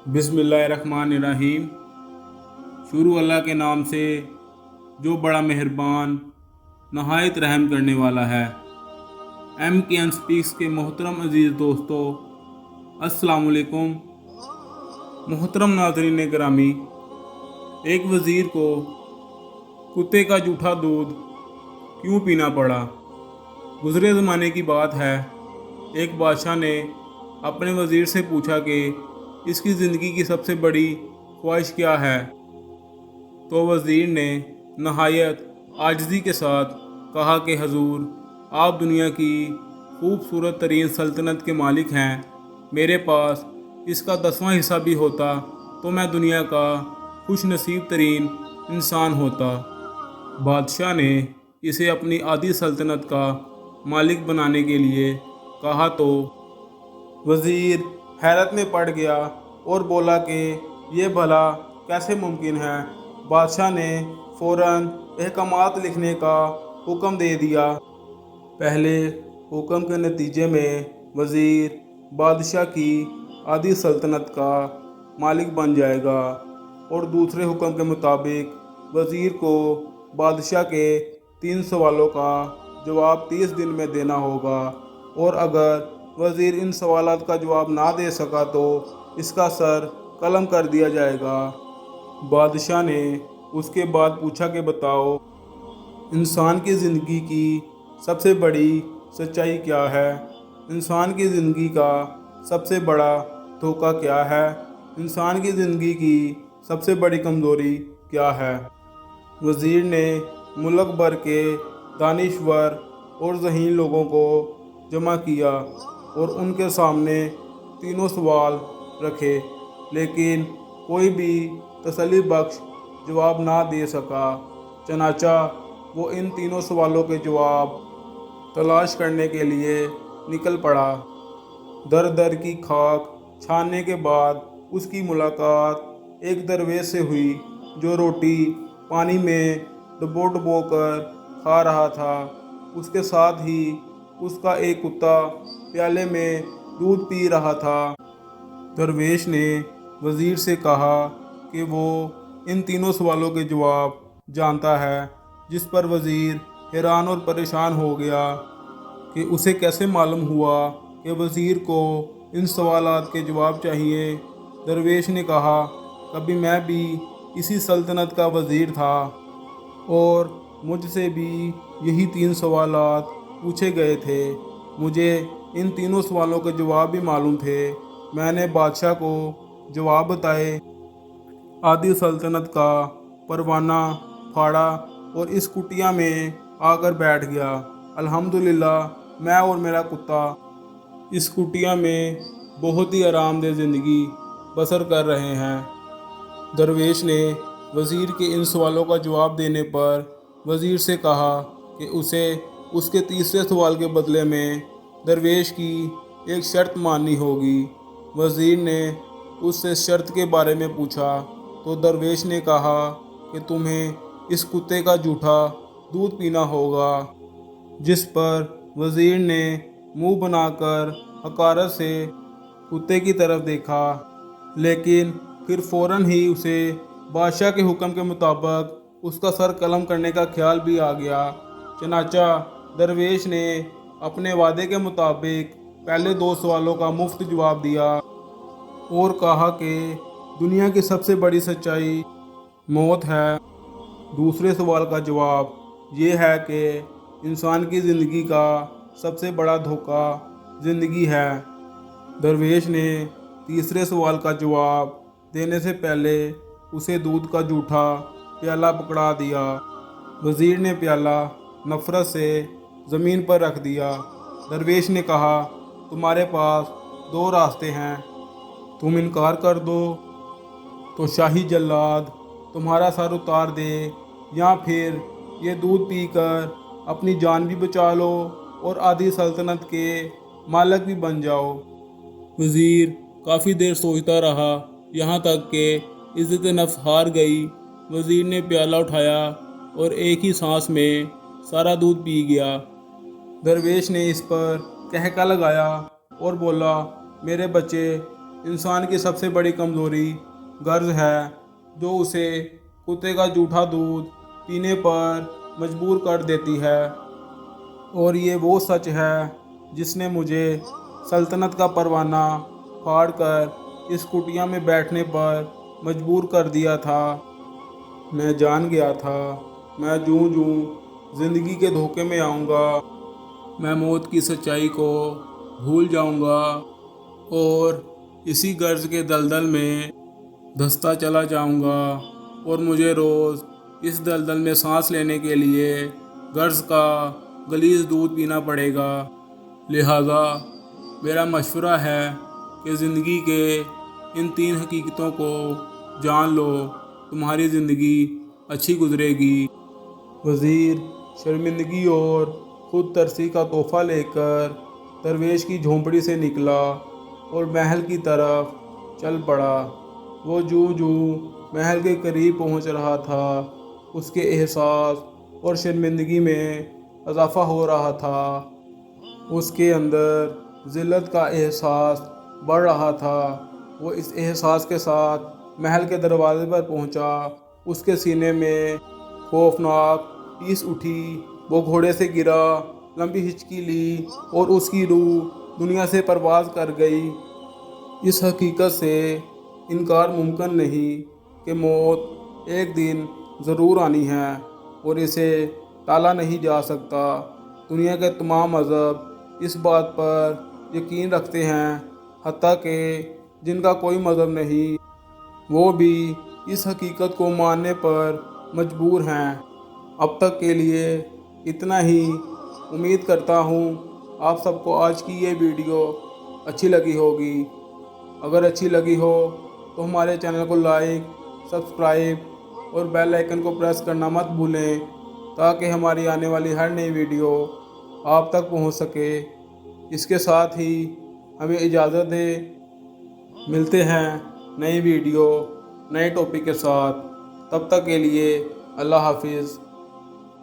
बिस्मिल्लाहिर्रहमानिर्रहीम। शुरू अल्लाह के नाम से जो बड़ा मेहरबान नहायत रहम करने वाला है। MKN स्पीक्स के मोहतरम अजीज़ दोस्तों, अस्सलाम वालेकुम। मोहतरम नाज़रीन गिरामी, एक वज़ीर को कुत्ते का जूठा दूध क्यों पीना पड़ा। गुज़रे ज़माने की बात है, एक बादशाह ने अपने वज़ीर से पूछा कि इसकी ज़िंदगी की सबसे बड़ी ख्वाहिश क्या है। तो वज़ीर ने नहायत आजिज़ी के साथ कहा कि हजूर, आप दुनिया की खूबसूरत तरीन सल्तनत के मालिक हैं। मेरे पास इसका 10वां हिस्सा भी होता तो मैं दुनिया का खुश नसीब तरीन इंसान होता। बादशाह ने इसे अपनी आधी सल्तनत का मालिक बनाने के लिए कहा तो वज़ीर हैरत में पड़ गया और बोला कि ये भला कैसे मुमकिन है। बादशाह ने फ़ौरन अहकामात लिखने का हुक्म दे दिया। पहले हुक्म के नतीजे में वज़ीर बादशाह की आधी सल्तनत का मालिक बन जाएगा और दूसरे हुक्म के मुताबिक वज़ीर को बादशाह के 3 सवालों का जवाब 30 दिन में देना होगा, और अगर वज़ीर इन सवालात का जवाब ना दे सका तो इसका सर कलम कर दिया जाएगा। बादशाह ने उसके बाद पूछा कि बताओ, इंसान की ज़िंदगी की सबसे बड़ी सच्चाई क्या है। इंसान की ज़िंदगी का सबसे बड़ा धोखा क्या है। इंसान की ज़िंदगी की सबसे बड़ी कमज़ोरी क्या है। वज़ीर ने मुल्क भर के दानिश्वर और ज़हीन लोगों को जमा किया और उनके सामने तीनों सवाल रखे, लेकिन कोई भी तसल्ली बख्श जवाब ना दे सका। चनाचा वो इन तीनों सवालों के जवाब तलाश करने के लिए निकल पड़ा। दर दर की खाक छानने के बाद उसकी मुलाकात एक दरवेश से हुई जो रोटी पानी में डुबो डुबो कर खा रहा था। उसके साथ ही उसका एक कुत्ता प्याले में दूध पी रहा था। दरवेश ने वज़ीर से कहा कि वो इन तीनों सवालों के जवाब जानता है, जिस पर वज़ीर हैरान और परेशान हो गया कि उसे कैसे मालूम हुआ कि वज़ीर को इन सवालात के जवाब चाहिए। दरवेश ने कहा, कभी मैं भी इसी सल्तनत का वज़ीर था और मुझसे भी यही 3 सवालात पूछे गए थे। मुझे इन तीनों सवालों के जवाब भी मालूम थे। मैंने बादशाह को जवाब बताए, आधी सल्तनत का परवाना फाड़ा और इस कुटिया में आकर बैठ गया। अल्हम्दुलिल्लाह मैं और मेरा कुत्ता इस कुटिया में बहुत ही आरामदेह ज़िंदगी बसर कर रहे हैं। दरवेश ने वज़ीर के इन सवालों का जवाब देने पर वज़ीर से कहा कि उसे उसके तीसरे सवाल के बदले में दरवेश की एक शर्त माननी होगी। वज़ीर ने उससे शर्त के बारे में पूछा तो दरवेश ने कहा कि तुम्हें इस कुत्ते का जूठा दूध पीना होगा। जिस पर वज़ीर ने मुंह बनाकर हकारत से कुत्ते की तरफ देखा, लेकिन फिर फ़ौरन ही उसे बादशाह के हुक्म के मुताबिक उसका सर कलम करने का ख्याल भी आ गया। चनाचा दरवेश ने अपने वादे के मुताबिक पहले 2 सवालों का मुफ्त जवाब दिया और कहा कि दुनिया की सबसे बड़ी सच्चाई मौत है। दूसरे सवाल का जवाब ये है कि इंसान की ज़िंदगी का सबसे बड़ा धोखा ज़िंदगी है। दरवेश ने तीसरे सवाल का जवाब देने से पहले उसे दूध का जूठा प्याला पकड़ा दिया। वज़ीर ने प्याला नफ़रत से ज़मीन पर रख दिया। दरवेश ने कहा, तुम्हारे पास 2 रास्ते हैं। तुम इनकार कर दो तो शाही जल्लाद तुम्हारा सर उतार दे, या फिर ये दूध पीकर अपनी जान भी बचा लो और आधी सल्तनत के मालिक भी बन जाओ। वज़ीर काफ़ी देर सोचता रहा, यहाँ तक कि इज़्ज़त नफ्स हार गई। वज़ीर ने प्याला उठाया और एक ही सांस में सारा दूध पी गया। दरवेश ने इस पर कहका लगाया और बोला, मेरे बच्चे, इंसान की सबसे बड़ी कमज़ोरी गर्ज है, जो उसे कुत्ते का जूठा दूध पीने पर मजबूर कर देती है। और ये वो सच है जिसने मुझे सल्तनत का परवाना फाड़कर इस कुटिया में बैठने पर मजबूर कर दिया था। मैं जान गया था, मैं जूं जूं जिंदगी के धोखे में आऊँगा, मैं मौत की सच्चाई को भूल जाऊँगा और इसी गर्ज के दलदल में धंसता चला जाऊँगा। और मुझे रोज़ इस दलदल में सांस लेने के लिए गर्ज का गलीज दूध पीना पड़ेगा। लिहाजा मेरा मशवरा है कि ज़िंदगी के इन 3 हकीकतों को जान लो, तुम्हारी ज़िंदगी अच्छी गुजरेगी। वज़ीर शर्मिंदगी और खुद तरसी का तोहफा लेकर दरवेश की झोंपड़ी से निकला और महल की तरफ चल पड़ा। वो जूं जूं महल के करीब पहुंच रहा था, उसके एहसास और शर्मिंदगी में इजाफा हो रहा था। उसके अंदर ज़िल्लत का एहसास बढ़ रहा था। वो इस एहसास के साथ महल के दरवाजे पर पहुंचा। उसके सीने में खौफनाक टीस उठी। वो घोड़े से गिरा, लंबी हिचकी ली और उसकी रूह दुनिया से परवाज़ कर गई। इस हकीकत से इनकार मुमकिन नहीं कि मौत एक दिन ज़रूर आनी है और इसे टाला नहीं जा सकता। दुनिया के तमाम मज़हब इस बात पर यकीन रखते हैं, हत्ता कि जिनका कोई मज़हब नहीं, वो भी इस हकीकत को मानने पर मजबूर हैं। अब तक के लिए इतना ही। उम्मीद करता हूँ आप सबको आज की ये वीडियो अच्छी लगी होगी। अगर अच्छी लगी हो तो हमारे चैनल को लाइक, सब्सक्राइब और बेल आइकन को प्रेस करना मत भूलें, ताकि हमारी आने वाली हर नई वीडियो आप तक पहुंच सके। इसके साथ ही हमें इजाज़त दें। मिलते हैं नई वीडियो नए टॉपिक के साथ। तब तक के लिए अल्लाह हाफिज़।